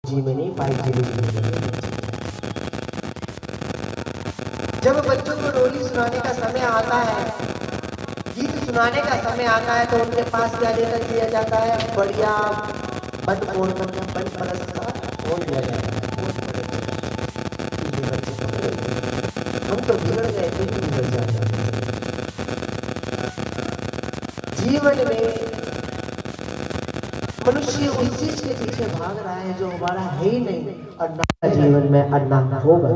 जी में नहीं 5G में। जब बच्चों को लोरी सुनाने का समय आता है, गीत सुनाने का समय आता है, तो उनके पास क्या लेकर दिया जाता है? बढ़िया बंद फोन का बंद परस का फोन दिया जाता है। हम तो बिगड़ गए थे, बिगड़ जाते हैं। जीवन में मनुष्य उस चीज के पीछे भाग रहा है जो हमारा है ही नहीं, और ना जीवन में अन्ना होगा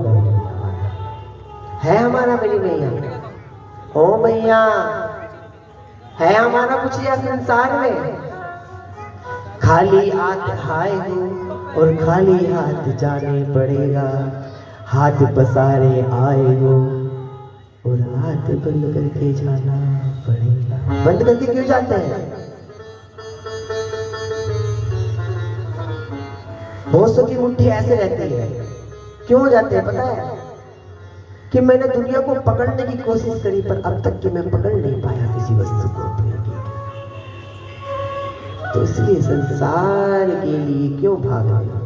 है हमारा। मेरी मैया, ओ मैया, है हमारा कुछ या संसार में? खाली हाथ आए और खाली हाथ जाने पड़ेगा। हाथ पसारे आए हो और हाथ बंद करके जाना पड़ेगा। बंद करके क्यों जाते हैं? बहुतों की मुट्ठी ऐसे रहती है। क्यों हो जाते हैं पता है? कि मैंने दुनिया को पकड़ने की कोशिश करी, पर अब तक कि मैं पकड़ नहीं पाया किसी वस्तु को अपने लिए। तो इसलिए संसार के लिए क्यों भाग रहे हो?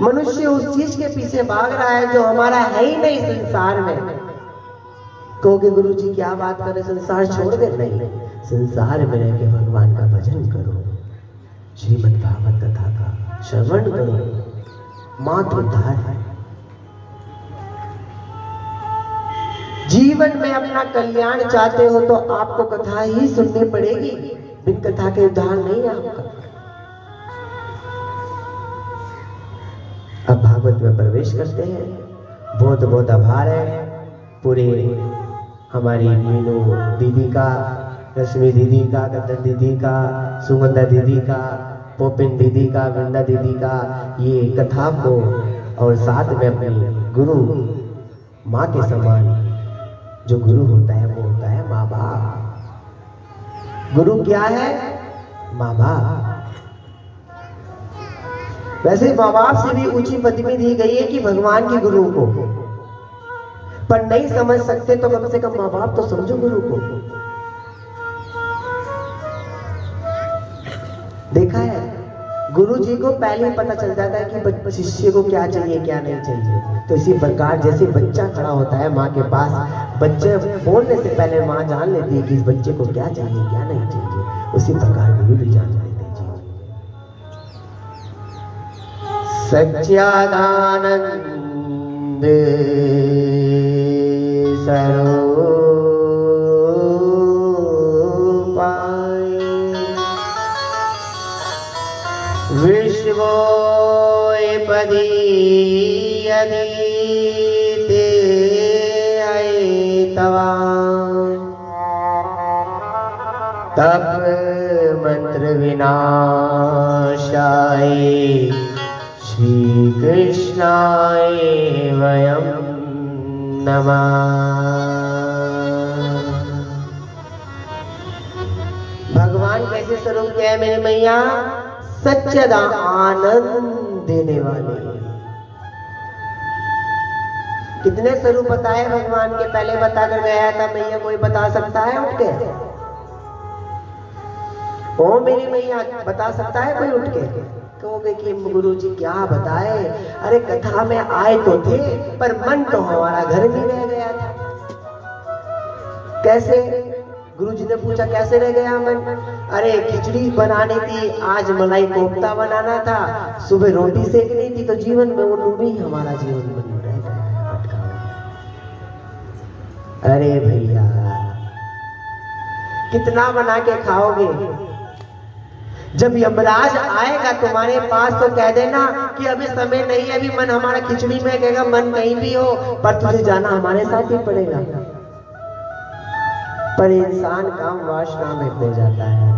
मनुष्य उस चीज के पीछे भाग रहा है जो हमारा है ही नहीं संसार में। कहोगे गुरु जी क्या बात कर रहे, संसार छोड़ दे? नहीं, संसार में रह के भगवान का भजन करो, श्रीमद् भागवत कथा का श्रवण करो, मात्र उद्धार है। जीवन में अपना कल्याण चाहते हो तो आपको कथा ही सुननी पड़ेगी। बिन कथा के उद्धार नहीं है आपका। अब भागवत में प्रवेश करते हैं। बहुत बहुत आभार है पूरे हमारी मीनू दीदी का, रश्मि दीदी का, गद्दन दीदी का, सुगंधा दीदी का, पोपिन दीदी का, वृंदा दीदी का, ये कथा को, और साथ में अपने गुरु माँ के समान जो गुरु होता है वो होता है माँ बाप। गुरु क्या है? माँ बाप। वैसे माँ बाप से भी ऊंची पदवी दी गई है कि भगवान की गुरु को, पर नहीं समझ सकते तो कम से कम माँ बाप तो समझो गुरु को। देखा है, गुरु जी को पहले ही पता चल जाता है कि शिष्य को क्या चाहिए क्या नहीं चाहिए। तो इसी प्रकार जैसे बच्चा खड़ा होता है माँ के पास, बच्चे बोलने से पहले माँ जान लेती है कि इस बच्चे को क्या चाहिए क्या नहीं चाहिए। उसी प्रकार गुरु भी जान लेते हैं। सच्चिदानंद स्वरूपाय विश्वोपदीयते तवा तप मंत्र विनाशाय श्री कृष्णाय वयं नमः। भगवान कैसे स्वरूप क्या है मेरे मैया? सच्चिदा आनंद देने वाले। कितने स्वरूप बताए भगवान के? पहले बताकर गया था मैया, कोई बता सकता है उठ के? ओ मेरी मैया, बता सकता है कोई उठ के? कहोगे कि गुरु जी क्या बताए? अरे कथा में आए तो थे, पर मन तो हमारा घर में रह गया था। कैसे? गुरु जी ने पूछा कैसे रह गया मन? अरे खिचड़ी बनानी थी, आज मलाई कोफ्ता बनाना था, सुबह रोटी सेकनी थी, तो जीवन में वो डूबी हमारा जीवन बन रह गया। अरे भैया कितना बना के खाओगे? जब यमराज आएगा तुम्हारे पास तो कह देना कि अभी समय नहीं है, अभी मन हमारा खिचड़ी में। कहेगा मन कहीं भी हो, पर तुझे जाना हमारे साथ ही पड़ेगा। पर इंसान काम वासना में खो जाता है।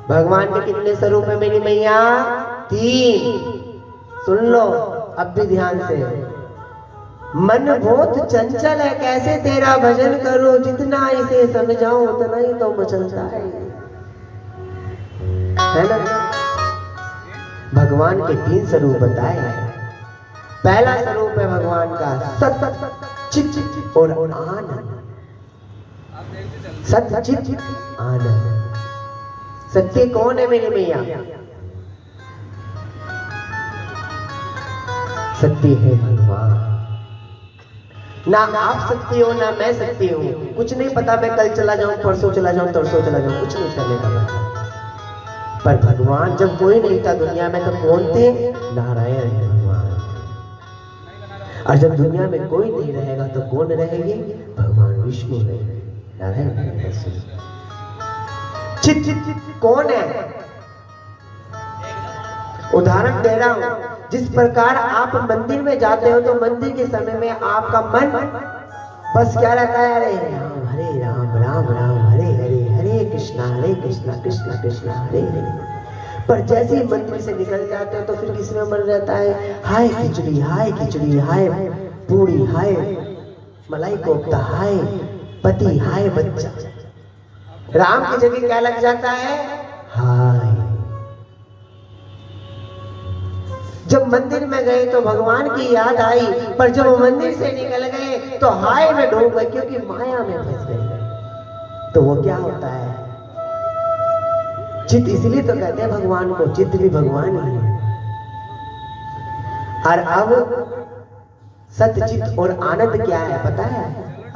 भगवान के कितने स्वरूप है मेरी मैया? 3। सुन लो अब भी ध्यान से। मन बहुत चंचल है, कैसे तेरा भजन करो, जितना इसे समझाओ उतना ही तो मचलता है ना? भगवान के 3 स्वरूप बताए हैं। पहला स्वरूप है भगवान का सत चित और आनंद। सत्य चित आनंद। सत्य कौन है मेरे मैया? शक्ति है भगवान। ना आप सकती हो ना मैं सकती हूँ, कुछ नहीं पता, मैं कल चला जाऊं, परसों चला जाऊं, तरसों चला जाऊं, कुछ नहीं करने का पता। पर भगवान जब कोई नहीं था दुनिया में तो कौन थे? नारायण भगवान। और जब दुनिया में कोई नहीं रहेगा तो कौन रहेंगे? भगवान विष्णु रहेंगे, नारायण। चित कौन है? उदाहरण दे रहा हूं, जिस प्रकार आप मंदिर में जाते हो तो मंदिर के समय में आपका मन बस क्या रहता है? हरे राम राम राम हरे हरे, हरे कृष्णा कृष्णा कृष्णा हरे हरे। पर जैसे ही मंदिर से निकल जाते हो तो फिर किसमें मन रहता है? हाय खिचड़ी, हाय खिचड़ी, हाय पूरी, हाय मलाई कोफ्ता, हाय पति, हाय बच्चा। राम की जगह क्या लग जाता है? हाय। जब मंदिर में गए तो भगवान की याद आई, पर जब मंदिर से निकल गए तो हाय में डूब गए, क्योंकि माया में फंस गए। तो वो क्या होता है? चित्त। इसलिए तो कहते हैं भगवान को, चित्त भी भगवान ही है। और अब सत्य चित्त और आनंद क्या है पता है?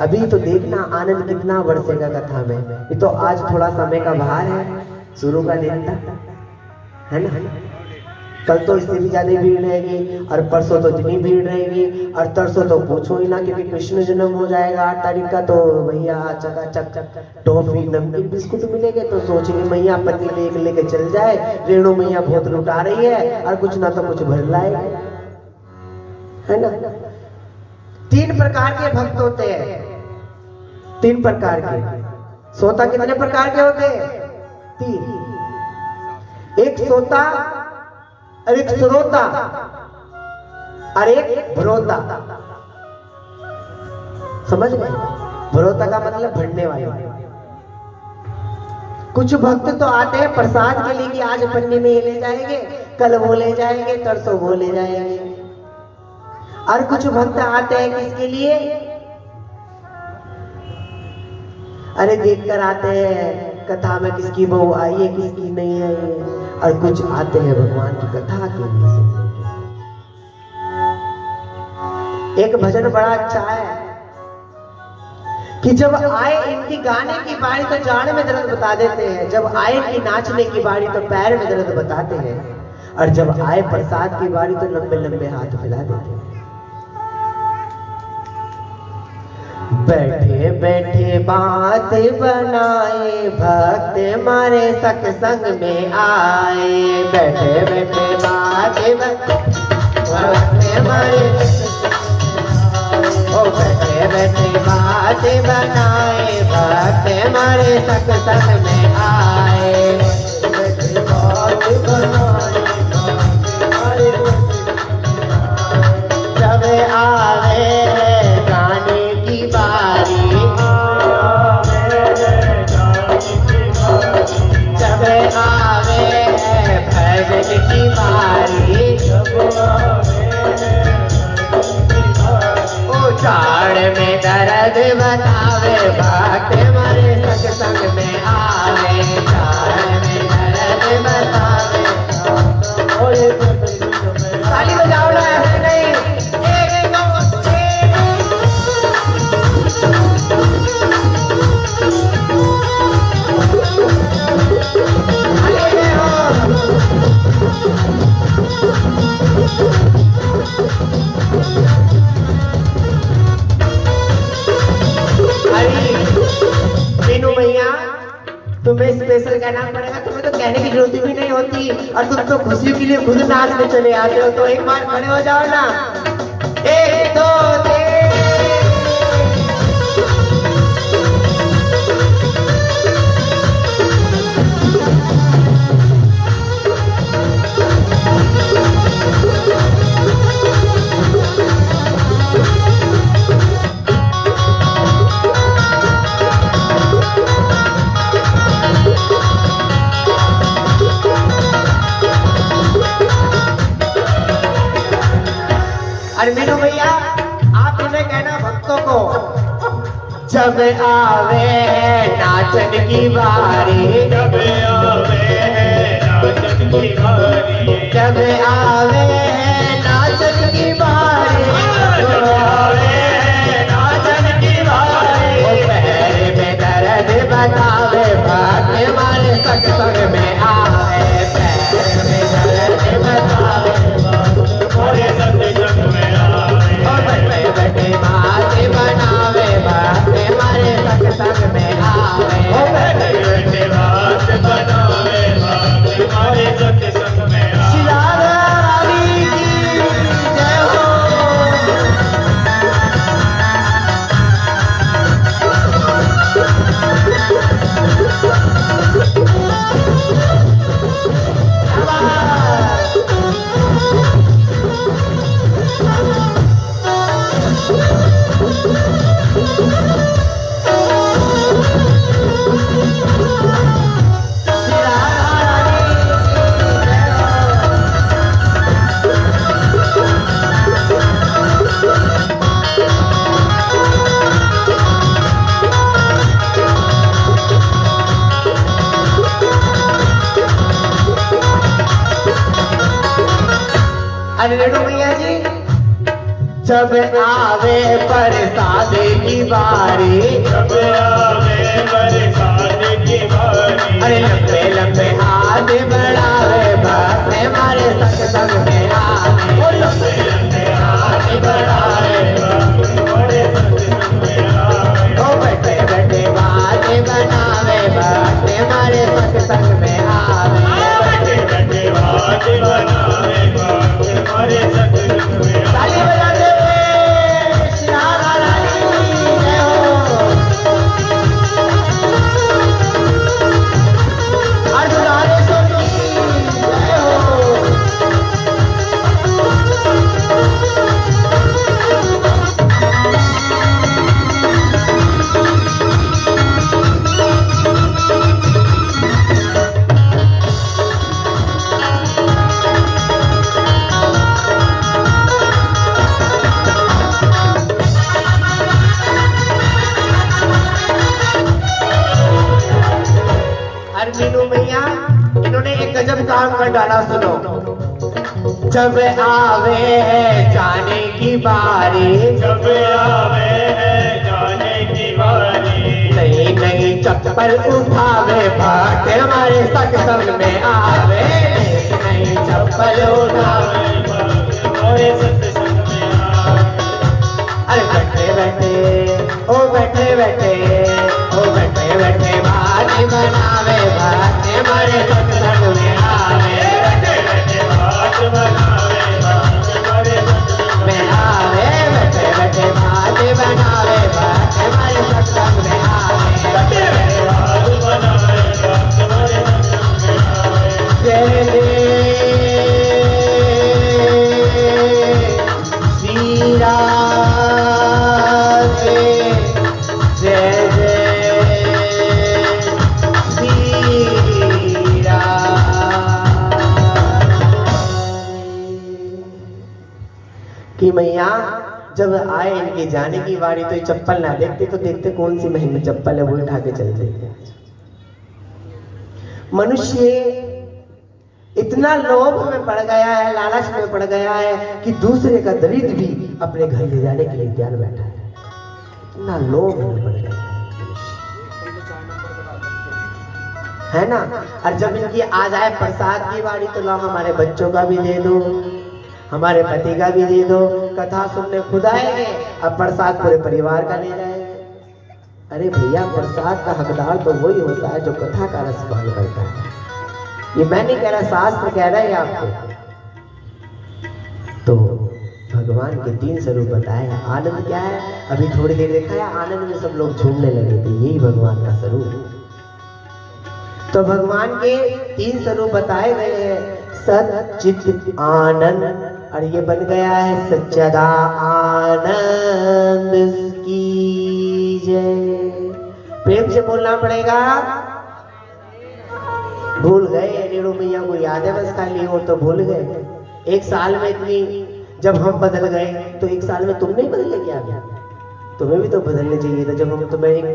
अभी तो देखना आनंद कितना बरसेगा कथा में। ये तो आज थोड़ा समय का बाहर है, शुरू का दिन था, है ना? कल तो इससे भी ज्यादा भीड़ रहेगी, और परसों तो इतनी भीड़ रहेगी, और तरसों तो पूछो ही ना, क्योंकि कृष्ण जन्म हो जाएगा 8 तारीख का। तो भैया चकाचक टॉफी नमकीन बिस्कुट मिलेंगे, तो सोचेंगे मैया पति लेके चल जाए, रेणु मैया बहुत लुटा रही है, और कुछ ना तो कुछ भर लाएगा, है ना? 3 प्रकार के भक्त होते हैं, 3 प्रकार के। सोता कितने प्रकार के होते हैं? 3। एक सोता, और एक श्रोता, और एक भरोता। समझ गए? भरोता का मतलब भरने वाले। कुछ भक्त तो आते हैं प्रसाद के लिए कि आज पन्नी में ले जाएंगे, कल वो ले जाएंगे, तरसों वो ले जाएंगे। और कुछ भक्त आते हैं किसके लिए? अरे देखकर आते हैं कथा में किसकी बहू आई है, किसकी नहीं आई है। और कुछ आते हैं भगवान की कथा के लिए सुनने। एक भजन बड़ा अच्छा है कि जब आए इनकी गाने की बारी तो जान में दर्द बता देते हैं, जब आए इनकी नाचने की बारी तो पैर में दर्द बताते हैं, और जब आए प्रसाद की बारी तो लंबे लंबे हाथ फैला देते हैं। बैठे बैठे बात बनाए, भक्त मारे सत्संग में आए। बैठे बैठे बात भक्त मारे, ओ बैठे बैठे बात बनाए, भक्त मारे सत्संग में आए। बैठे बात बनाए, जब आवे गाने की बारी, जब आवे भजन की बारी, ओ चाड़ में दर्द बतावे, भक्त मारे सत्संग में आवे। चाड़ में दर्द बतावे, ताली बजाओ ना, ऐसे नहीं। मीनू भैया तुम्हें स्पेशल कहना पड़ेगा, तुम्हें तो कहने की जरूरत भी नहीं होती, और तुम तो खुशी के लिए खुद नाचने चले आते हो। तो एक बार खड़े हो जाओ ना, 1 2 3। अरे मीनू भैया आप इन्हें कहना भक्तों को, जब आवे नाचन की बारी, जब आवे नाचन की बारी, जब आवे नाचन की बारी। अरे रेणु मैया जी जब आवे प्रसाद की बारी, जब आवे प्रसाद की बारी, अरे लंबे लंबे हाथ बढ़ावे भक्त हमारे सत्संग में आवे। ओ लंबे लंबे हाथ बढ़ावे हमारे सत्संग में आवे। ओ बैठे बैठे बात बनावे भक्त हमारे सत्संग में आवे। बैठे बैठे बात बनावे हमारे सत्संग में आवे। ताली बजाते हुए श्री राधा रानी जय हो। अर्धनारेश्वर की जय हो। अरे मीनू मैया इन्होंने एक गजब काम कर डाला, सुनो। जब आवे है जाने की बारी, जब आवे है जाने की बारी, नई नई चप्पल उठावे भक्त हमारे सत्संग में आवे। नई चप्पल उठावे हमारे सत्संग में आवे। अरे बैठे बैठे ओ बैठे बैठे ओ बैठे बैठे बात बनावे भक्त हमारे सत्संग में आवे। बैठे बैठे बात बनावे हमारे सत्संग में आवे बैठे बैठे बात बनावे भक्त हमारे सत्संग में आवे। बैठे बैठे बात बनावे हमारे सत्संग में आवे। जय श्री राधे जय जय श्री राधे। कि मैया जब आए इनके जाने की बारी तो ये चप्पल ना देखते तो देखते कौन सी महंगी चप्पल है वो उठा के चलते। मनुष्य इतना लोभ में पड़ गया है, लालच में पड़ गया है कि दूसरे का दरिद्र भी अपने घर ले जाने के लिए तैयार बैठा है। इतना लोभ में पड़ गया है ना। और जब इनकी आ जाए प्रसाद की बारी तो लो हमारे बच्चों का भी दे दो, हमारे पति का भी दे दो। कथा सुनने खुद आएंगे, अब प्रसाद पूरे परिवार का ले जाएंगे। अरे भैया प्रसाद का हकदार तो वही होता है जो कथा का रसपान करता है। ये मैं नहीं कह रहा, शास्त्र कह रहा है आपको। तो भगवान के 3 स्वरूप बताए हैं। आनंद क्या है, अभी थोड़ी देर देखा है, आनंद में सब लोग झूमने लगे थे, यही भगवान का स्वरूप। तो भगवान के 3 स्वरूप बताए गए हैं, सत चित आनंद। और ये बन गया है सच्चिदा आनंद की जय। प्रेम से बोलना पड़ेगा। भूल गए रेणु मैया को याद है बस खाली, और तो भूल गए। एक साल में इतनी जब हम बदल गए तो एक साल में तुम नहीं बदले क्या? तुम्हें भी तो बदलने चाहिए था। जब हम तुम्हें एक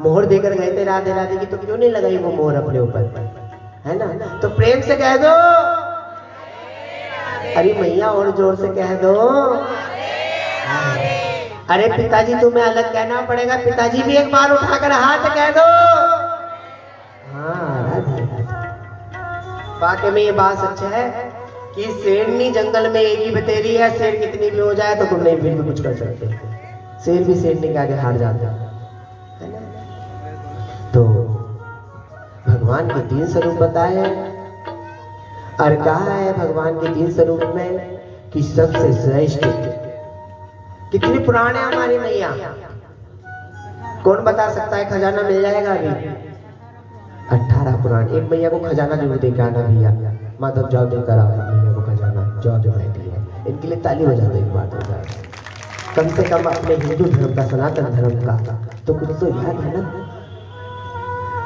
मोहर देकर गए थे राधे राधे की, तो क्यों नहीं लगाई वो मोहर अपने ऊपर, है ना? तो प्रेम से कह दो अरे मैया, और जोर से कह दो। अरे पिताजी तुम्हें अलग कहना पड़ेगा, पिताजी भी एक बार उठाकर हाथ कह दो। हाँ राधे राधे। वाकई में ये बात सच है कि शेरनी जंगल में एक ही बतेरी है, शेर कितनी भी हो जाए तो तुम नहीं फिर भी कुछ कर सकते। शेर भी शेरनी के आगे हार जाता है ना। तो भगवान के 3 स्वरूप बताए हैं और कहा है भगवान के 3 स्वरूप में कि सबसे श्रेष्ठ। कितनी पुराने हमारी मैया, कौन बता सकता है? खजाना मिल जाएगा अभी 18 पुराण। एक मैया को खजाना जरूर देकर आना भैया। माधव जाओ देकर आओ मैया को खजाना, जाओ जो बैठी है। इनके लिए ताली बजा दो एक बार हो जाए, कम से कम अपने हिंदू धर्म का, सनातन धर्म का तो कुछ तो याद है ना।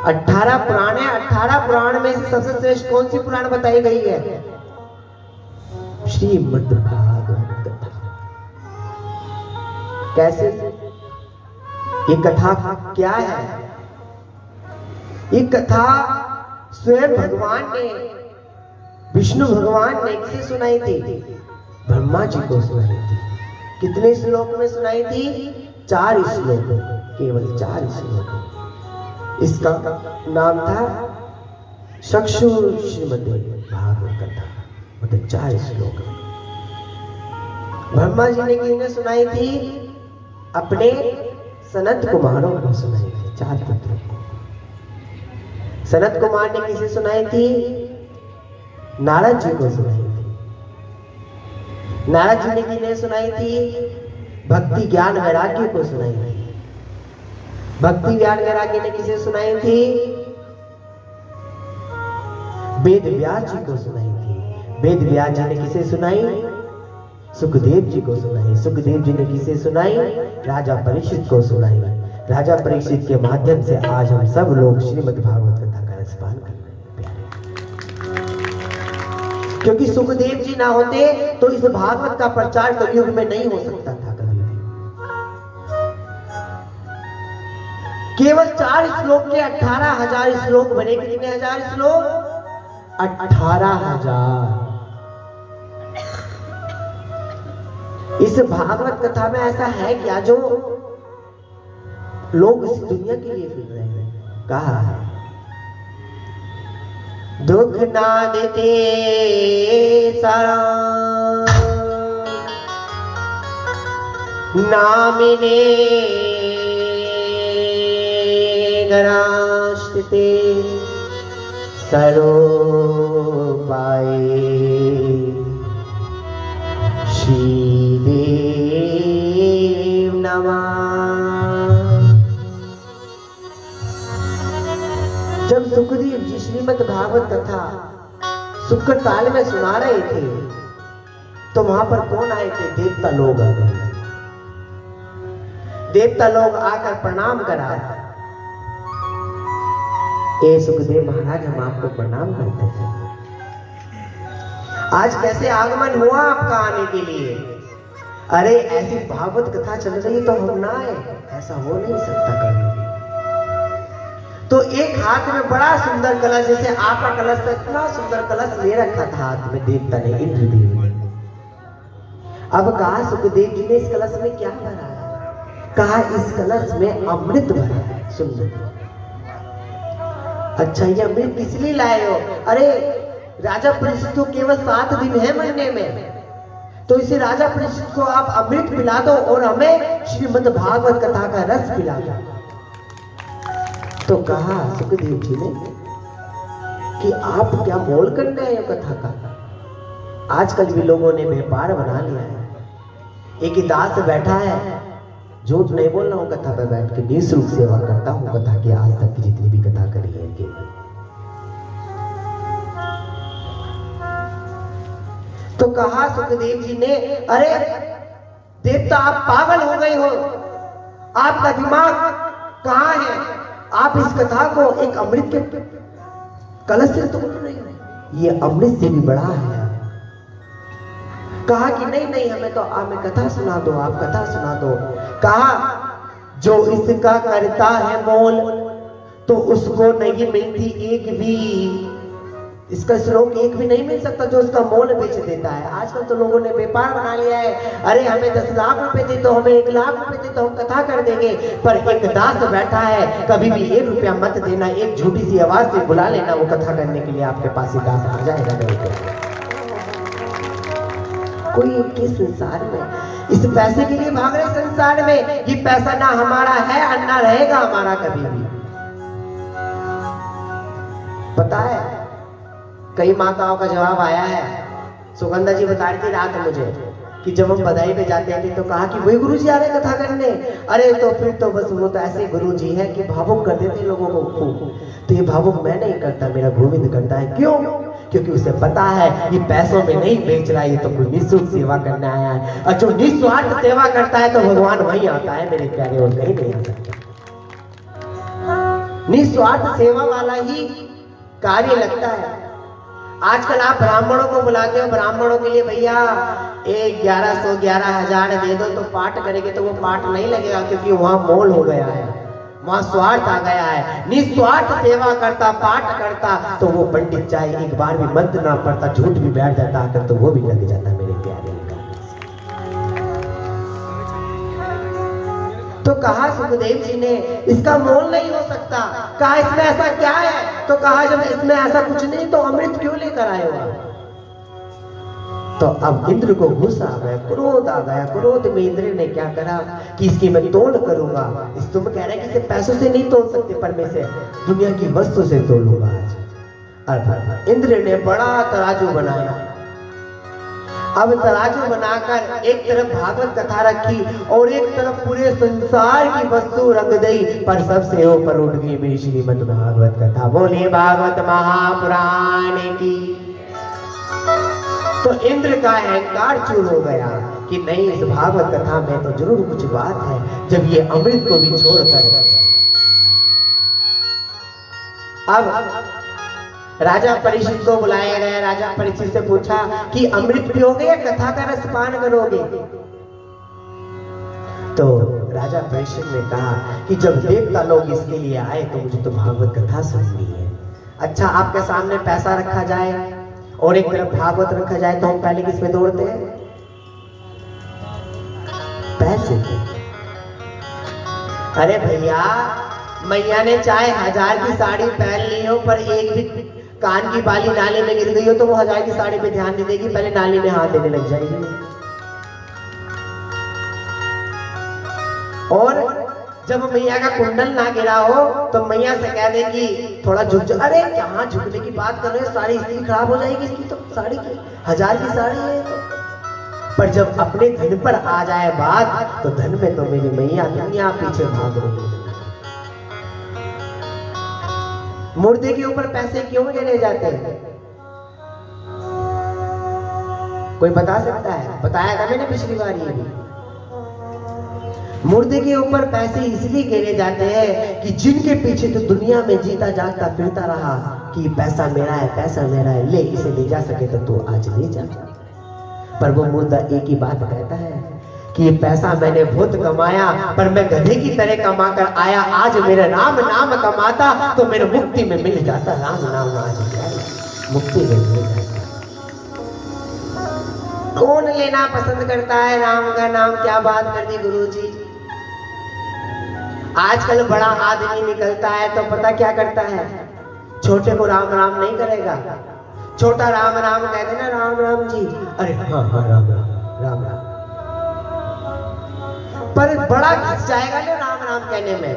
18 पुराण है। 18 पुराण में से सबसे श्रेष्ठ कौन सी पुराण बताई गई है? श्रीमद् भागवत कथा। कैसे? ये कथा क्या है? ये कथा स्वयं भगवान ने, विष्णु भगवान ने किसे सुनाई थी? ब्रह्मा जी को सुनाई थी। कितने श्लोक में सुनाई थी? 4 श्लोक, केवल 4 श्लोक। इसका नाम था चक्षु श्रीमद् भागवत कथा, मतलब 4 श्लोक। ब्रह्मा जी ने किन्हें सुनाई थी? अपने सनत कुमारों को सुनाई थी, 4 पुत्रों को। सनत कुमार ने किसे सुनाई थी? नारद जी को सुनाई थी। नारद जी ने किन्हें सुनाई थी? भक्ति ज्ञान वैराग्य को सुनाई थी। भक्ति ज्ञान वैराग्य ने किसे सुनाई थी? वेद व्यास जी को सुनाई थी। वेद व्यास जी ने किसे सुनाई? सुखदेव जी को सुनाई। सुखदेव जी ने किसे सुनाई? राजा परीक्षित को सुनाई। राजा परीक्षित के माध्यम से आज हम सब लोग श्रीमद् भागवत कथा का रसपान कर रहे हैं प्यारे। क्योंकि सुखदेव जी ना होते तो इस भागवत का प्रचार कलयुग में नहीं हो सकता था कभी भी। केवल 4 श्लोक के 18,000 श्लोक बने। कितने हजार श्लोक? 18,000। इस भागवत कथा में ऐसा है क्या जो लोग इस दुनिया के लिए फिर रहे हैं? कहा है दुख ना देते सारा नामिने गराश्ते सरो पाए श्रीदेव नमः। जब सुखदेव जी श्रीमद् भागवत कथा शुक्र ताल में सुना रहे थे तो वहां पर कौन आए थे? देवता लोग आ गए। देवता लोग आकर प्रणाम करा। ए सुखदेव महाराज, हम आपको प्रणाम करते हैं। आज कैसे आगमन हुआ आपका आने के लिए? अरे ऐसी भागवत कथा चल रही है तो हम ना आए? ऐसा हो नहीं सकता कभी। तो एक हाथ में बड़ा सुंदर कलश, जैसे आपका कलश था, इतना सुंदर कलश ले रखा था हाथ में देवता ने, इंद्रदेव ने। अब कहा सुखदेव जी ने इस कलश में क्या भरा है? कहा इस कलश में अमृत भरा है। सुंदर। अच्छा, ये अमृत किस लिए लाए हो? अरे राजा परीक्षित को केवल 7 दिन है महीने में, तो इसे राजा परीक्षित को आप अमृत पिला दो और हमें श्रीमद् भागवत कथा का रस पिला दो। तो कहा सुखदेव जी ने कि आप क्या मोल करने आए हो कथा का? आजकल भी लोगों ने व्यापार बना लिया है। एक ही दास बैठा है, झूठ नहीं बोल रहा हूं, कथा पे बैठ के निःशुल्क सेवा करता हूं कथा की, आज तक की जितनी भी कथा करी है कि। तो कहा सुखदेव जी ने, अरे देवता आप पागल हो गए हो, आपका दिमाग कहां है? आप इस कथा को एक अमृत के कलश से तोड़ रहे हो, ये अमृत से भी बड़ा है। कहा कि नहीं नहीं, हमें तो हमें कथा सुना दो, आप कथा सुना दो। कहा जो इसका करता है मोल तो उसको नहीं मिलती एक भी, इसका श्लोक एक भी नहीं मिल सकता जो उसका मोल बेच देता है। आजकल तो लोगों ने व्यापार बना लिया है, अरे हमें 10 लाख रुपए दे दो, हमें 1 लाख रुपए दे दो, हम कथा कर देंगे। पर एक दास बैठा है, कभी भी 1 रुपया मत देना, एक झूठी सी आवाज से बुला लेना, वो कथा करने के लिए आपके पास ही दास आ जाएगा। कोई के संसार में इस पैसे के लिए भाग रहे संसार में, ये पैसा ना हमारा है और ना रहेगा हमारा कभी भी। पता है कई माताओं का जवाब आया है, सुगंधा जी बता रही थी रात मुझे कि जब हम बधाई पे जाते थे तो कहा कि वही गुरु जी आ रहे कथा करने। अरे तो फिर तो बस वो तो ऐसे गुरु जी है कि भावुक कर देते लोगों को खूब। तो ये भावुक मैं नहीं करता, मेरा गोविंद करता है। क्यों? क्योंकि उसे पता है ये पैसों में नहीं बेच रहा है, ये तो कोई निःशुल्क सेवा करने आया है। और जो निस्वार्थ सेवा करता है तो भगवान वहीं आता है मेरे प्यारे, और कहीं नहीं आ सकता। निस्वार्थ सेवा वाला ही कार्य लगता है। आजकल आप ब्राह्मणों को बुलाते हो, ब्राह्मणों के लिए भैया 1100 11,000 दे दो तो पाठ करेंगे, तो वो पाठ नहीं लगेगा क्योंकि वहां मोल हो गया है, वहां स्वार्थ आ गया है। निस्वार्थ सेवा करता, पाठ करता तो वो पंडित चाहे एक बार भी मंत्र ना पढ़ता, झूठ भी बैठ जाता आकर तो वो भी लग जाता मेरे प्यारे का। तो कहा सुखदेव जी ने इसका मोल नहीं हो सकता। कहा इसमें ऐसा क्या है? तो कहा जब इसमें ऐसा कुछ नहीं तो अमृत क्यों लेकर आए हो? तो अब इंद्र को गुस्सा आ गया, क्रोध आ गया। क्रोध में इंद्र ने क्या करा कि इसकी मैं तोड़ करूंगा। इस तुम कह रहे हैं कि इसे पैसों से नहीं तोड़ सकते, पर मैं इसे दुनिया की वस्तु से तोड़ूंगा आज। अर्थात इंद्र ने बड़ा तराजू बनाया। अब तराजू बनाकर एक तरफ भागवत कथा रखी और एक तरफ पूरे संसार की वस्तु रख दी, पर सबसे ऊपर उठ गई मेरी श्रीमद् भागवत कथा। बोलिए भागवत महापुराण की। तो इंद्र का अहंकार चूर हो गया कि नहीं, इस भागवत कथा में तो जरूर कुछ बात है। जब ये अमृत को भी छोड़कर अब राजा परीक्षित को बुलाया गया। राजा परीक्षित से पूछा कि अमृत पियोगे या कथा का रस पान करोगे? तो राजा परीक्षित ने कहा कि जब देवता लोग इसके लिए आए तो मुझे तो भागवत कथा सुननी है। अच्छा, आपके सामने पैसा रखा जाए और एक तरफ भागवत रखा जाए तो हम पहले किस में दौड़ते हैं? पैसे पे। अरे भैया, मैया ने चाहे 1000 की साड़ी पहन ली हो पर एक भी कान की बाली नाले में गिर गई हो तो वो 1000 की साड़ी पे ध्यान नहीं देगी, पहले नाली में हाथ देने लग जाएगी। और जब मैया का कुंडल ना गिरा हो तो मैया से कह देगी थोड़ा झुक। अरे कहाँ झुकने की बात कर रहे हो, साड़ी इसकी खराब हो जाएगी, इसकी तो साड़ी की 1000 की साड़ी है। पर जब अपने धन पर आ जाए बात तो धन में तो मेरी मैया दुनिया पीछे भाग रही है। मुर्दे के ऊपर पैसे क्यों गिने जाते हैं? कोई बता सकता है? बताया था मैंने पिछली बार। ये मुर्दे के ऊपर पैसे इसलिए गिने जाते हैं कि जिनके पीछे तो दुनिया में जीता जागता फिरता रहा कि पैसा मेरा है, पैसा मेरा है, ले इसे ले जा सके तो तू आज ले जा। पर वो मुर्दा एक ही बात कहता है कि ये पैसा मैंने बहुत कमाया पर मैं गधे की तरह कमा कर आया। आज मेरा राम नाम कमाता तो मेरे मुक्ति में मिल जाता। राम नाम आज मुक्ति में मिल जाता। कौन लेना पसंद करता है राम का नाम? क्या बात कर दी गुरुजी। आजकल बड़ा आदमी निकलता है तो पता क्या करता है? छोटे को राम राम नहीं करेगा। छोटा राम राम कह देना, राम राम जी। अरे हाँ हाँ राम राम राम राम। पर बड़ा घस जाएगा ना राम राम कहने में।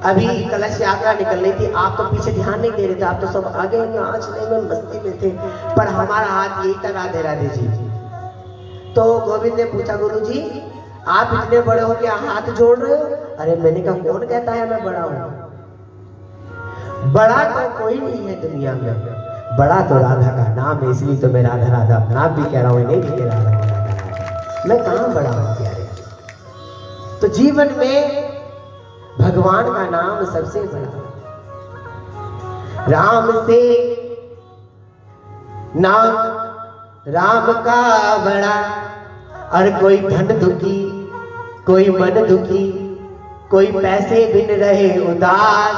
अभी कलश यात्रा निकल रही थी, आप तो पीछे ध्यान नहीं दे रहे थे, आप तो सब आगे नाचने में मस्ती में थे, पर हमारा हाथ यही था राधे राधे जी। तो गोविंद ने पूछा गुरुजी आप इतने बड़े हो क्या हाथ जोड़ रहे हो? अरे मैंने कहा कौन कहता है मैं बड़ा हूं? बड़ा तो कोई नहीं है दुनिया में, बड़ा तो राधा का नाम है। इसलिए तो मैं राधा राधा अपना भी कह रहा हूं, नहीं भी कह रहा हूं। मैं कहां बड़ा हूं प्यारे? तो जीवन में भगवान का नाम सबसे बड़ा। राम से नाम राम का बड़ा। और कोई धन दुखी, कोई मन दुखी, कोई पैसे बिन रहे उदास,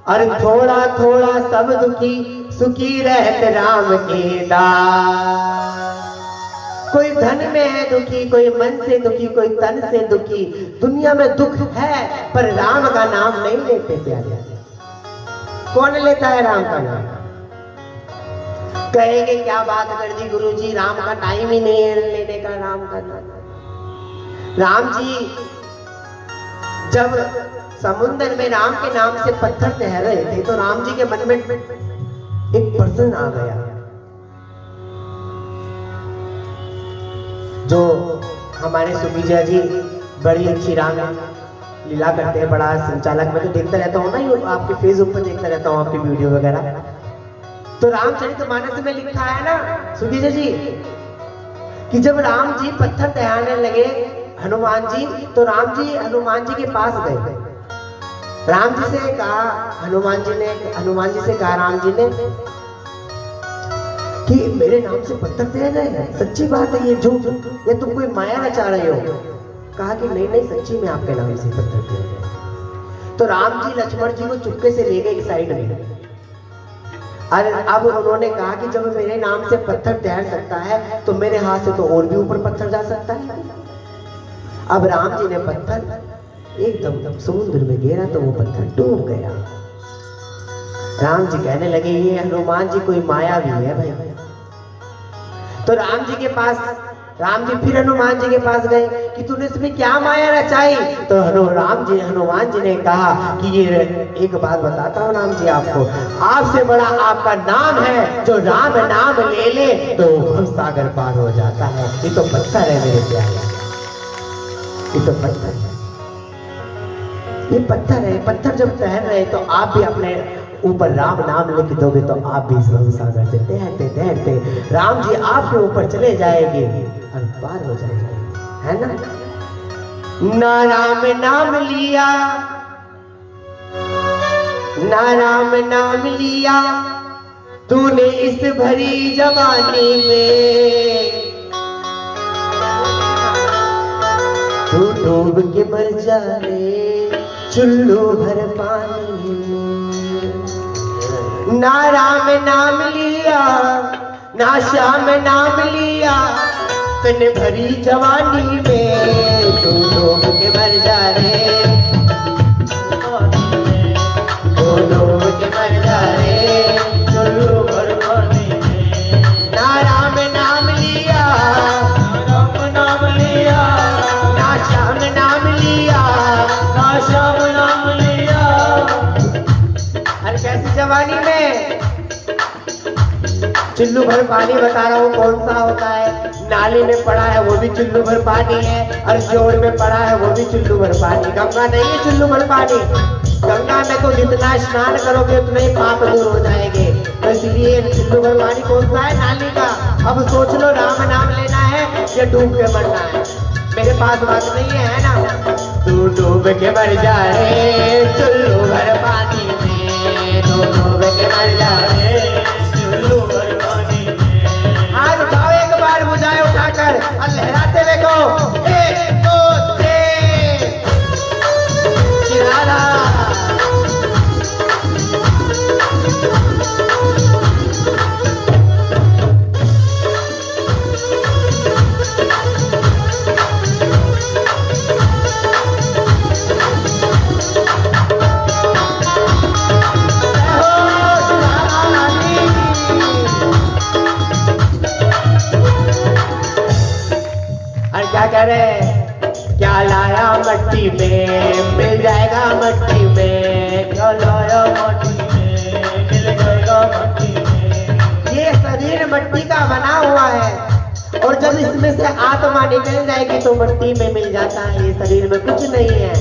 और थोड़ा थोड़ा सब दुखी, सुखी रहते राम के दास। कोई धन में है दुखी, कोई मन से दुखी, कोई तन से दुखी। दुनिया में दुख है पर राम का नाम नहीं लेते प्यारे। कौन लेता है राम का नाम? कहेंगे क्या बात कर दी गुरुजी, राम का टाइम ही नहीं है लेने का राम का नाम। राम जी जब समुद्र में राम के नाम से पत्थर तैर रहे थे तो राम जी के मन में एक प्रश्न आ गया। जो हमारे सुबीजा जी बड़ी अच्छी राम लीला करते हैं, बड़ा संचालक, मैं तो देखता रहता हूँ ना, आपके फेसबुक पर देखता रहता हूँ आपकी वीडियो वगैरह। तो रामचरितमानस में लिखा है ना सुबीजा जी कि जब राम जी पत्थर तैयारने लगे हनुमान जी, तो राम जी हनुमान जी के पास गए। राम जी से कहा हनुमान जी से कहा राम जी ने कि मेरे नाम से पत्थर तैयार रहे हैं, सच्ची बात है ये झूठ या तुम कोई माया रचा रहे हो? कहा कि नहीं नहीं सच्ची में आपके नाम से पत्थर तैयार रहे। तो राम जी लक्ष्मण जी को चुपके से ले गए एक साइड में। और अब उन्होंने कहा कि जब मेरे नाम से पत्थर तैर सकता है तो मेरे हाथ से तो और भी ऊपर पत्थर जा सकता है। अब राम जी ने पत्थर एकदम समुद्र में गिरा तो वो पत्थर डूब गया। राम जी कहने लगे ये हनुमान जी कोई माया भी है भाई। तो राम जी फिर हनुमान जी के पास गए कि तूने इसमें क्या माया रचाई। तो हनुमान जी ने कहा कि ये एक बात बताता हूँ राम जी आपको, आपसे बड़ा आपका नाम है, जो राम नाम ले ले तो भव सागर पार हो जाता है। ये तो पत्थर है मेरे प्यारे, ये तो पत्थर है, ये पत्थर है। पत्थर जब तैर रहे तो आप भी अपने ऊपर राम नाम लिख दोगे तो आप भी इस भव सागर से तैरते तैरते राम जी आपके ऊपर चले जाएंगे और पार हो जाएंगे, है ना। ना राम नाम लिया, ना राम नाम लिया तूने इस भरी जवानी में, तू डूब के मर जा रे चुल्लू भर पानी में। ना राम नाम लिया, ना श्याम नाम लिया तूने भरी जवानी में, तू डूब के मर जा रे, तू डूब के मर जा रे चुल्लू भर पानी में। ना राम नाम लिया, राम नाम लिया, ना श्याम नाम लिया, ना श्याम नाम लिया। अरे कैसी जवानी में चुल्लू भर पानी बता रहा हूँ कौन सा होता है। नाली में पड़ा है वो भी चुल्लू भर पानी है, और जोड़ में पड़ा है वो भी चुल्लू भर पानी। गंगा नहीं है चुल्लू भर पानी। गंगा में तो जितना स्नान करोगे उतने ही पाप दूर हो जाएंगे। तो इसलिए चुल्लू भर पानी कौन सा है? नाली का। अब सोच लो राम नाम लेना है या डूब के मरना है। मेरे पास बात नहीं है ना। तू डूब के मर जा रे चुल्लू भर पानी में, तू डूब के मर जा रे चुल्लू भर पानी में। हाथ उठाओ एक बार बुझाए उठाकर और लहराते हुए कहो 1 2 3 चिराला। क्या कह रहे? क्या लाया मट्टी में मिल जाएगा मट्टी में, क्या लाया मट्टी में मिल जाएगा मट्टी में। ये शरीर मट्टी का बना हुआ है और जब इसमें से आत्मा निकल जाएगी तो मट्टी में मिल जाता है। ये शरीर में कुछ नहीं है।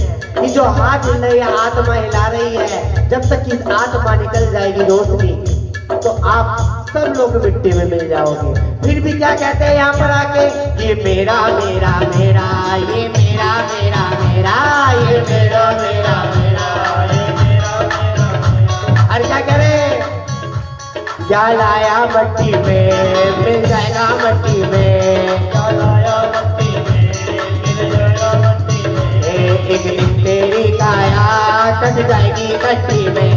ये जो हाथ हिल रही है आत्मा हिला रही है, जब तक इस आत्मा निकल जाएगी रोशनी तो आप सब लोग मिट्टी में मिल जाओगे। फिर भी क्या कहते हैं यहाँ पर आके? ये मेरा मेरा मेरा, ये मेरा मेरा मेरा, ये मेरा मेरा मेरा, ये मेरा मेरा। अरे क्या कह रहे? क्या लाया मट्टी में मिल जाएगा मट्टी में, क्या लाया मट्टी में मिल जाएगा मट्टी में। एक दिन तेरी काया कट जाएगी कट्टी में।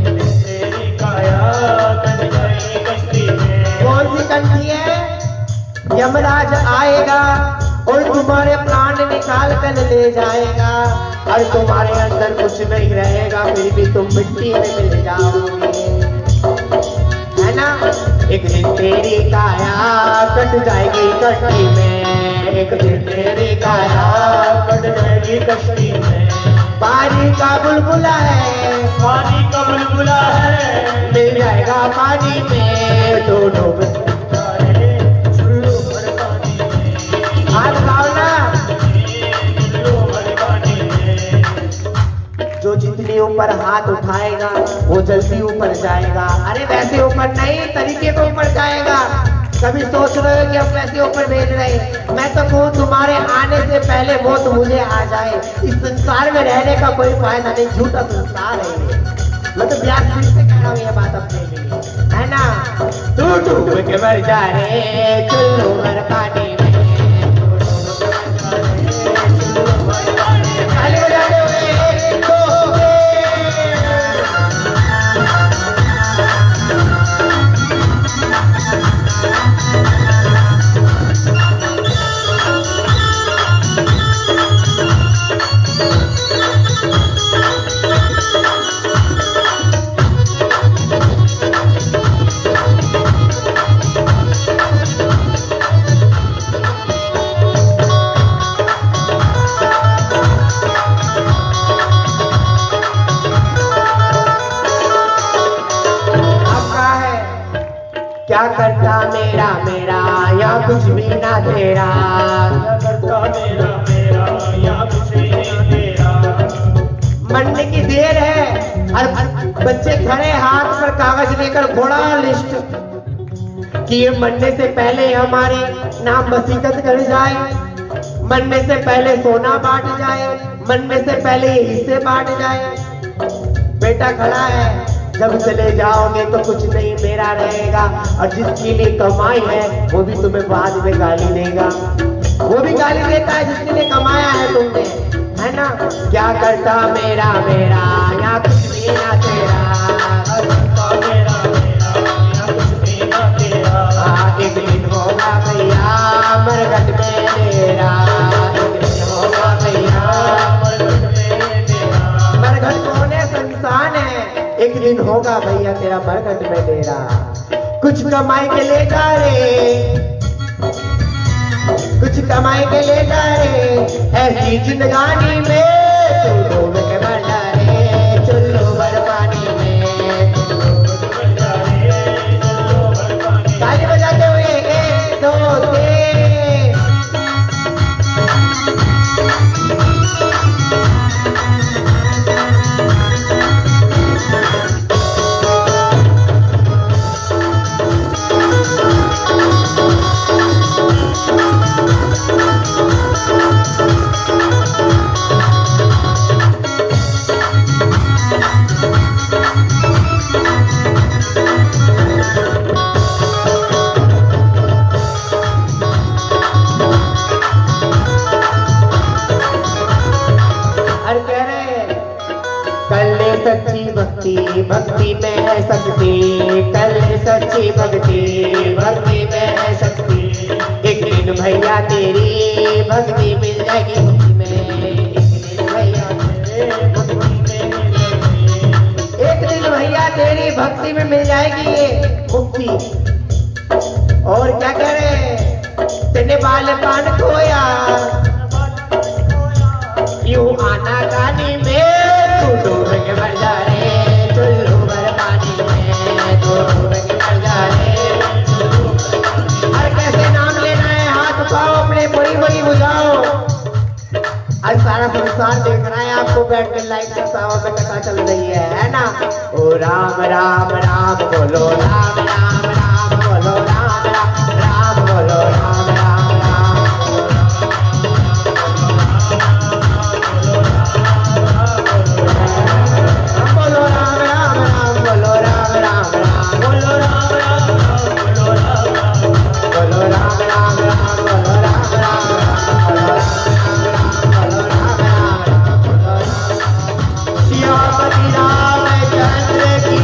तेरी काया कट जाएगी कश्ती में। कौन सी कंठी है? यमराज आएगा और तुम्हारे प्राण निकाल कर ले जाएगा और तुम्हारे अंदर कुछ नहीं रहेगा, फिर भी तुम मिट्टी में मिल जाओगे, है ना। एक दिन तेरी काया कट जाएगी कश्ती में, एक दिन तेरी काया कट जाएगी कश्ती में। पानी का बुलबुला है, पानी का बुलबुला है, मिल जाएगा पानी में, तो डूब जाए चुल्लू भर पानी में। हाथ लगाओ ना। चुल्लू भर पानी में। जो जितनी ऊपर हाथ उठाएगा वो जल्दी ऊपर जाएगा। अरे वैसे ऊपर नहीं, तरीके को ऊपर जाएगा। कभी सोच रहे हो कि हम वैसे ऊपर भेज रहे हैं? मैं तो कहूँ तुम्हारे आने से पहले मौत मुझे आ जाए। इस संसार में रहने का कोई फायदा नहीं, झूठा संसार है ये। मैं तो व्यासपीठ से कह रहा हूँ ये बात अपने लिए, है ना। तू डूब के मर जा रे चुल्लू भर पानी में, ताली बजाते हुए 1 2 3 कुछ भी ना तेरा। क्या करता मेरा मेरा या कुछ भी नहीं तेरा। मरने की देर है और बच्चे खड़े हाथ पर कागज लेकर घोड़ा लिस्ट कि ये मरने से पहले हमारे नाम वसीयत कर जाए, मरने से पहले सोना बांट जाए, मरने से पहले ये हिस्से बांट जाए। बेटा खड़ा है, जब चले जाओगे तो कुछ नहीं मेरा रहेगा, और जिसके लिए कमाई है वो भी तुम्हें बाद में गाली देगा। वो भी गाली देता है जिसके लिए कमाया है तुमने, है ना। क्या करता मेरा मेरा या कुछ भी ना तेरा। करता मेरा मेरा या कुछ भी ना तेरा। एक दिन होगा भैया मरघट में तेरा, एक दिन होगा भैया मरघट में तेरा। मरघट कौन है? संसान है। एक दिन होगा भैया तेरा मरघट में तेरा। कुछ कमाई के ले जा रे, कुछ कमाई के ले जा रे, ऐसी जिंदगानी में तू डूब के मर जा रे, चुल्लू भर पानी में। ताली बजाते हुए 1 2 3। सच्ची भक्ति भक्ति में है शक्ति, कर ले सच्ची भक्ति भक्ति में है शक्ति। एक दिन भैया तेरी भक्ति मिल जाएगी मुक्ति में, एक दिन भैया एक दिन भैया तेरी भक्ति में मिल जाएगी ये मुक्ति। और क्या कह रहे, तेने बाल पान खोया यूं आना गानी में, तू डूब के मर जा रे, चुल्लू भर पानी में, तू डूब के मर जा रे। और कैसे नाम लेना है, हाथ उठाओ अपने बड़ी बड़ी बुझाओ। और सारा संसार देख रहा है आपको बैठ के लाइट से सावा में कथा चल रही है ना। ओ राम राम राम बोलो, राम राम राम बोलो, राम राम राम बोलो, राम राम राम बोलो, राम राम राम बोलो, राम राम राम बोलो, राम राम राम बोलो, राम राम बोलो, राम राम राम बोलो, राम राम राम बोलो, राम राम राम बोलो। श्यामती रामचंद्र की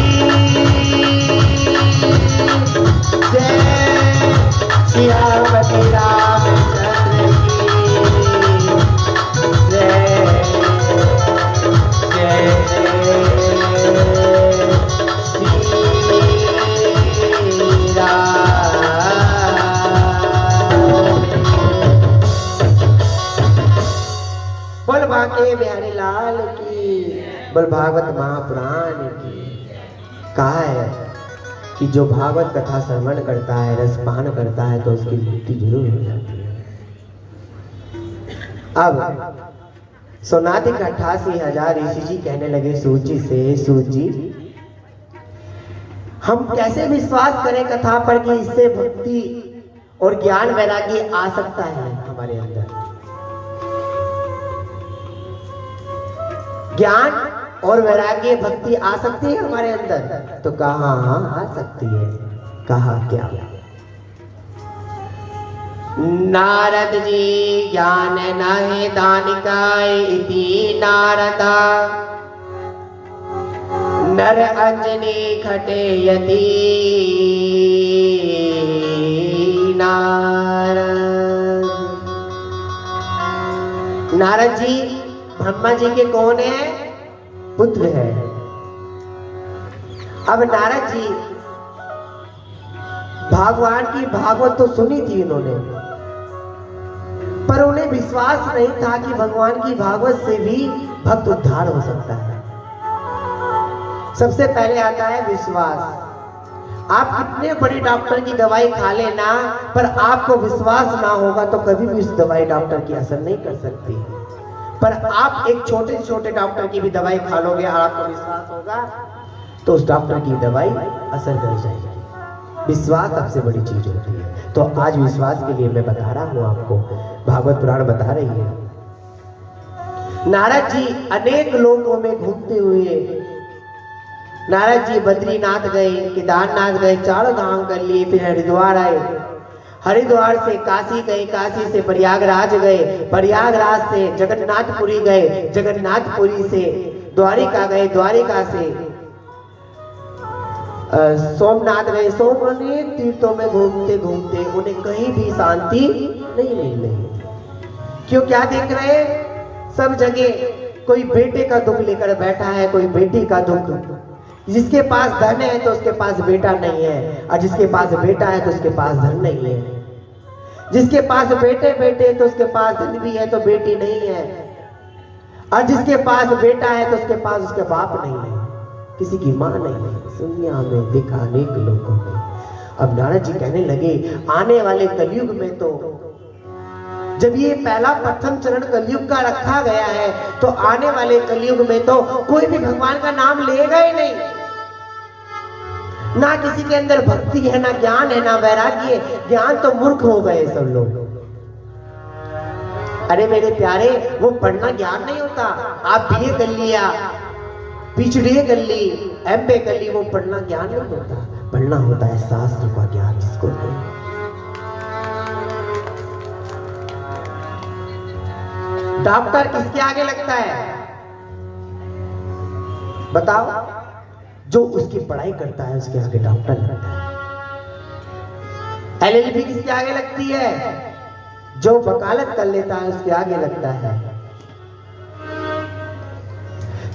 जय, श्यामती रामचंद्र की जय, बोल बांके बिहारी लाल की, बोल भागवत महापुराण की। कहा है कि जो भागवत कथा श्रवण करता है, रसपान करता है, तो उसकी मुक्ति जरूर हो जाती है। अब सोनाधिक 88,000 ऋषि जी कहने लगे सूत जी से, सूत जी हम कैसे विश्वास करें कथा पर कि इससे भक्ति और ज्ञान वैराग्य आ सकता है हमारे अंदर। ज्ञान और वैराग्य भक्ति आ सकती है हमारे अंदर? तो कहा हाँ आ सकती है। कहा क्या? नारद जी ज्ञान नाहि दानिकाय इति नारदा, नर अंजनी खटे यति नारद। नारद जी ब्रह्मा जी के कौन है? पुत्र है। अब नारद जी भगवान की भागवत तो सुनी थी इन्होंने, पर उन्हें विश्वास नहीं था कि भगवान की भागवत से भी भक्त उद्धार हो सकता है। सबसे पहले आता है विश्वास। आप कितने बड़े डॉक्टर की दवाई खा लेना, पर आपको विश्वास ना होगा तो कभी भी उस दवाई डॉक्टर की असर नहीं कर सकती। पर आप एक छोटे से छोटे डॉक्टर की भी दवाई खा लोगे और आपको विश्वास होगा तो उस डॉक्टर की दवाई असर कर जाएगी। विश्वास सबसे बड़ी चीज होती है। तो आज विश्वास के लिए मैं बता रहा हूं आपको, भागवत पुराण बता रही है। नारद जी अनेक लोगों में घूमते हुए, नारद जी बद्रीनाथ गए, केदारनाथ गए, चारों धाम कर लिए, फिर हरिद्वार आए, हरिद्वार से काशी गए, काशी से प्रयागराज गए, प्रयागराज से जगन्नाथपुरी गए, जगन्नाथपुरी से द्वारिका गए, द्वारिका से सोमनाथ गए, सोमनाथ तीर्थों में घूमते घूमते उन्हें कहीं भी शांति नहीं मिल रही। क्यों, क्या देख रहे? सब जगह कोई बेटे का दुख लेकर बैठा है, कोई बेटी का दुख। जिसके पास धन है तो उसके पास बेटा नहीं है, और जिसके पास बेटा है तो उसके पास धन नहीं है। जिसके पास बेटे तो उसके पास धन भी है तो बेटी नहीं है, और जिसके पास बेटा है तो उसके पास उसके बाप नहीं है, किसी की माँ नहीं है। दुनिया में देखा अनेक लोगों में। अब नारद जी कहने लगे आने वाले कलयुग में तो, जब ये पहला प्रथम चरण कलयुग का रखा गया है, तो आने वाले कलयुग में तो कोई भी भगवान का नाम लेगा ही नहीं। ना किसी के अंदर भक्ति है, ना ज्ञान है, ना वैराग्य। ज्ञान तो मूर्ख हो गए सब लोग। अरे मेरे प्यारे, वो पढ़ना ज्ञान नहीं होता। आप बीए कर लिया, पीएचडी कर ली, एमए कर ली, वो पढ़ना ज्ञान नहीं होता। पढ़ना होता है शास्त्र का ज्ञान, जिसको डॉक्टर किसके आगे लगता है बताओ? जो उसकी पढ़ाई करता है उसके आगे डॉक्टर लगता है। एलएलबी किसके आगे लगती है? जो वकालत कर लेता है उसके आगे लगता है।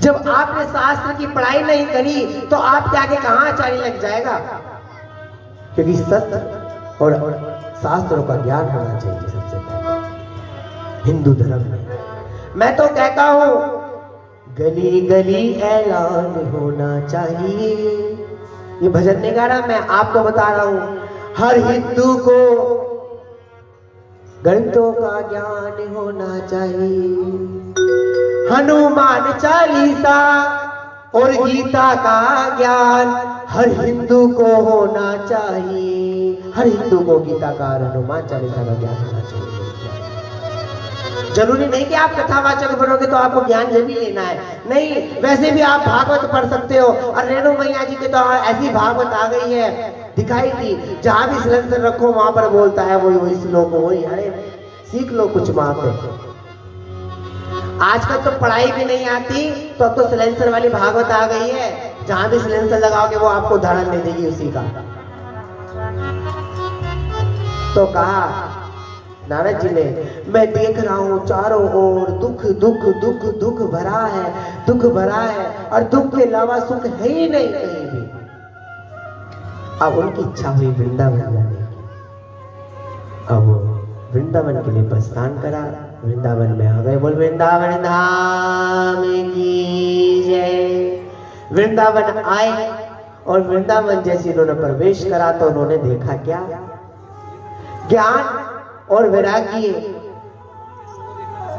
जब आपने शास्त्र की पढ़ाई नहीं करी तो आपके आगे कहां आचार्य लग जाएगा? क्योंकि सत्य और शास्त्रों का ज्ञान होना चाहिए सबसे पहले हिंदू धर्म में। मैं तो कहता हूं गली गली ऐलान होना चाहिए। ये भजन नहीं गा रहा, मैं आपको बता रहा हूं। हर हिंदू को ग्रंथों का ज्ञान होना चाहिए। हनुमान चालीसा और गीता का ज्ञान हर हिंदू को होना चाहिए। हर हिंदू को गीता का और हनुमान चालीसा का ज्ञान होना चाहिए। जरूरी नहीं कि आप कथावाचक बनोगे तो आपको ज्ञान जब ही लेना है, नहीं। वैसे भी आप भागवत पढ़ सकते हो। और रेणु मैया जी के तो ऐसी भागवत आ गई है, दिखाई थी, जहां भी सिलेंसर रखो वहां पर बोलता है वही श्लोक, वही। अरे सीख लो कुछ वहां पे। आजकल तो पढ़ाई भी नहीं आती, तो अब तो सिलेंसर वाली भागवत आ गई है, जहां भी सिलेंसर लगाओगे वो आपको उदाहरण दे देगी उसी का। तो कहा नारद जी ने, मैं देख रहा हूं चारों ओर दुख दुख दुख दुख भरा है, दुख भरा है, और दुख के अलावा सुख है ही नहीं कहीं भी। अब उनकी इच्छा हुई वृंदावन जाने की। अब वो वृंदावन के लिए प्रस्थान करा, वृंदावन में आ गए। बोल वृंदावन धाम की जय। वृंदावन आए और वृंदावन जैसे उन्होंने प्रवेश करा तो उन्होंने देखा क्या? ज्ञान और वैराग्य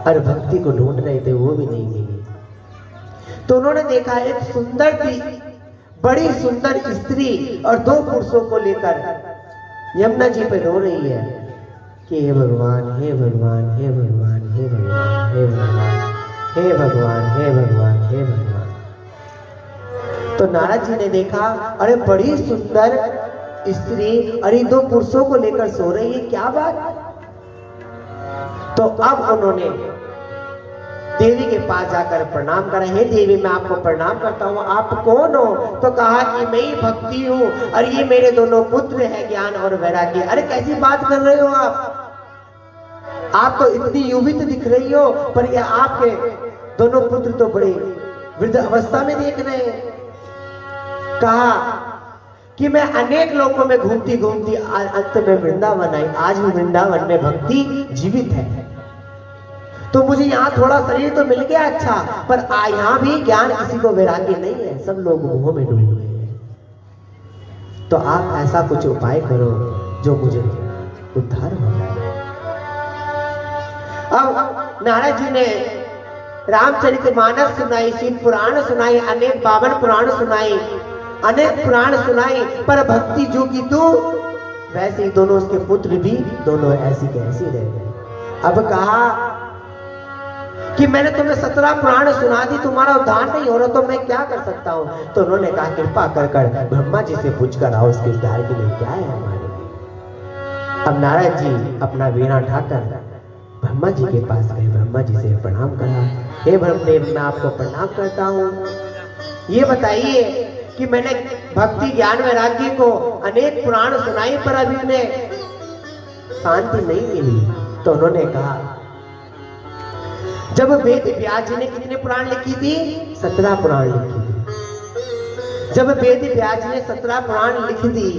और भक्ति को ढूंढ रहे थे, वो भी नहीं मिली। तो उन्होंने देखा एक सुंदर थी, बड़ी सुंदर स्त्री और दो पुरुषों को लेकर यमुना जी पे रो रही है कि हे भगवान, हे भगवान, हे भगवान, हे भगवान, हे भगवान, हे भगवान, हे भगवान, हे भगवान। तो नारद जी ने देखा, अरे बड़ी सुंदर स्त्री, अरे दो पुरुषों को लेकर सो रही है, क्या बात? तो अब उन्होंने देवी के पास जाकर प्रणाम करा। हे देवी, मैं आपको प्रणाम करता हूँ, आप कौन हो? तो कहा कि मैं ही भक्ति हूँ और ये मेरे दोनों पुत्र हैं, ज्ञान और वैराग्य। अरे कैसी बात कर रहे हो आप तो इतनी युवित दिख रही हो, पर ये आपके दोनों पुत्र तो बड़े वृद्ध अवस्था में देख रहे हैं। कहा कि मैं अनेक लोगों में घूमती घूमती अंत में वृंदावन आई। आज भी वृंदावन में भक्ति जीवित है। तो मुझे यहाँ थोड़ा शरीर तो मिल गया अच्छा, पर यहाँ भी ज्ञान किसी को वैराग्य नहीं है, सब लोग मोह में डूबे हुए हैं। तो आप ऐसा कुछ उपाय करो जो मुझे उद्धार हो जाए। अब नारद जी ने रामचरितमानस सुनाई, शिव पुराण सुनाई, अनेक 52 पुराण सुनाई, अनेक पुराण सुनाई, पर भक्ति जो की तू वैसे ही दोनों उसके पुत्र भी दोनों ऐसी के ऐसी रह गए। अब कहा कि मैंने तुम्हें 17 पुराण सुना दी, तुम्हारा उद्धार नहीं हो रहा, तो मैं क्या कर सकता हूँ। तो उन्होंने कहा कृपा कर कर ब्रह्मा जी से पूछ कर आओ, इसके उद्धार के लिए क्या है हमारे लिए। अब नारद जी अपना वीणा उठाकर ब्रह्मा जी के पास गए, ब्रह्मा जी से प्रणाम करा। हे ब्रह्मदेव, मैं आपको प्रणाम करता हूँ, ये बताइए कि मैंने भक्ति ज्ञान वैराग्य को अनेक पुराण सुनाई पर अभी उन्हें शांति नहीं मिली। तो उन्होंने कहा जब वेद व्यास जी ने कितने पुराण लिखी थी? 17 पुराण लिखी थी। जब वेद व्यास जी ने 17 पुराण लिख दी,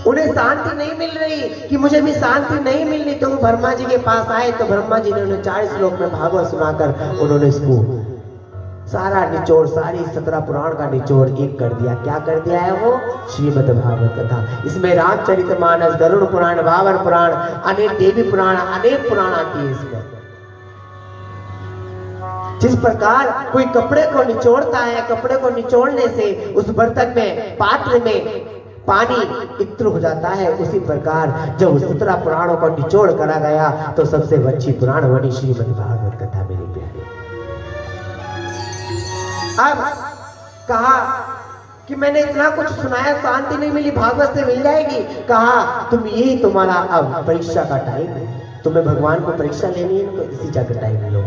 उन्हें शांति नहीं मिल रही कि मुझे भी शांति नहीं मिल रही, तो वो ब्रह्मा जी के पास आए। तो ब्रह्मा जी ने उन्हें 4 श्लोक में भागवत सुनाकर उन्होंने इसको सारा निचोड़, सारी 17 पुराण का निचोड़ एक कर दिया। क्या कर दिया है वो? श्रीमद् भागवत कथा। इसमें रामचरितमानस, गरुड़ पुराण, 52 पुराण, अनेक देवी पुराण, अनेक पुराण आती है इसमें। जिस प्रकार कोई कपड़े को निचोड़ता है, कपड़े को निचोड़ने से उस बर्तन में, पात्र में पानी एकत्र हो जाता है, उसी प्रकार जब 17 पुराणों को निचोड़ करा गया तो सबसे अच्छी पुराण बनी श्रीमद् भागवत कथा मेरी प्यारी। अब कहा कि मैंने इतना कुछ सुनाया, शांति नहीं मिली, भागवत से मिल जाएगी। कहा तुम यही तुम्हारा अब परीक्षा का टाइम है, तुम्हें भगवान को परीक्षा लेनी है, तो इसी जगह टाइम लो।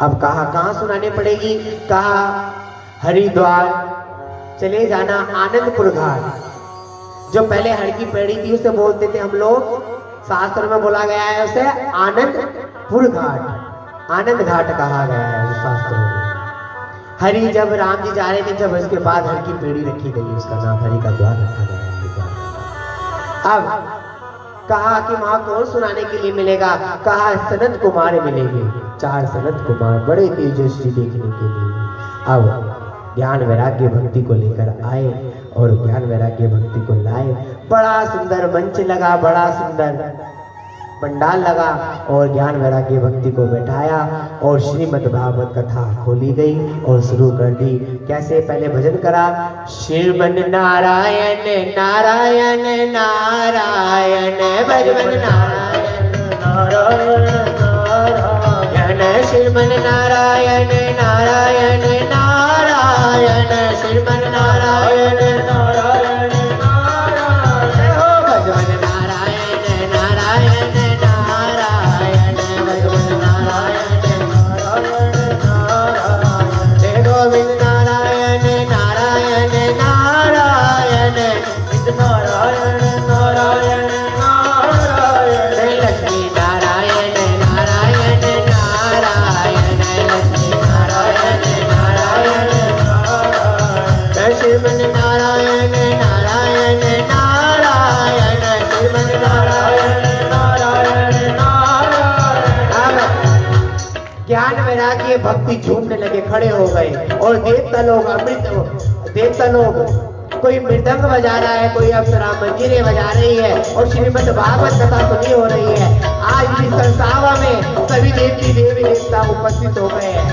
अब कहा कहाँ सुनाने पड़ेगी? कहा हरिद्वार चले जाना, आनंदपुर घाट। जो पहले हर की पेड़ी थी उसे बोलते थे हम लोग, शास्त्र में बोला गया है उसे आनंदपुर घाट, आनंद घाट कहा गया है शास्त्रों में। हरि जब राम जी जा रहे थे, जब उसके बाद हर की पेड़ी रखी गई, उसका नाम हरि का द्वार रखा गया। अब कहा कि वहां कौन सुनाने के लिए मिलेगा? कहा सनत कुमार मिलेंगे, 4 सनत कुमार बड़े तेजस्वी देखने के लिए। अब ज्ञान वैराग्य भक्ति को लेकर आए और ज्ञान वैराग्य भक्ति को लाए। बड़ा सुंदर मंच लगा, बड़ा सुंदर पंडाल लगा और ज्ञान वैराग्य भक्ति को बैठाया और श्रीमद् भागवत कथा खोली गई और शुरू कर दी। कैसे? पहले भजन करा, श्रीमन नारायण नारायण नारायण, भजन नारायण नारायण नारायण, श्रीमन नारायण नारायण नारायण, श्रीमन नारायण नारायण नारायण, भजन नारायण नारायण नारायण, भजन नारायण नारायण नारायण, जय गोविंद नारायण नारायण नारायण, नारायण नारायण नारायण, जय लक्ष्मी नारायण नारायण नारायण, लक्ष्मी नारायण नारायण नारायण, श्रीमन नारायण नारायण नारायण, श्रीमन नारायण नारायण नारायण। ज्ञान वैराग्य भक्ति झूमने लगे, खड़े हो गए और देवता लोग देवता लोग कोई मृदंग बजा रहा है, कोई अप्सरा मंजीरे बजा रही है और श्रीमद् भागवत कथा सुनी हो रही है। आज भी संसावा में सभी देवी देवता उपस्थित हो गए हैं।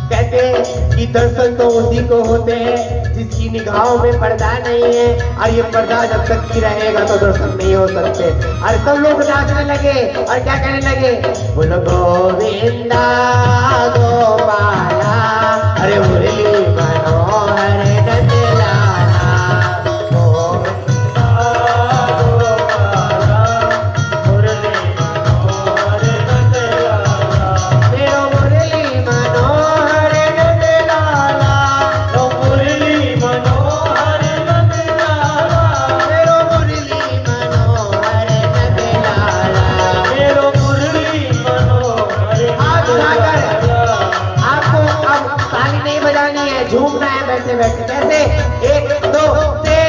कहते हैं कि दर्शन तो उसी को होते हैं जिसकी निगाहों में पर्दा नहीं है, और ये पर्दा जब तक की रहेगा तो दर्शन नहीं हो सकते। और सब लोग नाचने लगे और क्या कहने लगे? बोलो गोविंदा गोपाला, अरे मुरली मनोहर नंदलाला, गोविंदा गोपाला, मुरली मनोहर नंदलाला, मेरो मुरली मनोहर नंदलाला, लो मुरली मनोहर नंदलाला, मेरो मुरली मनोहर नंदलाला, मेरो मुरली मनोहर। हाथ उठाकर आपको अब ताली नहीं बजानी है, झूमना है बैठे बैठे। कैसे? 1 2 3।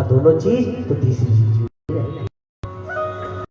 दोनों चीज तो तीसरी चीज।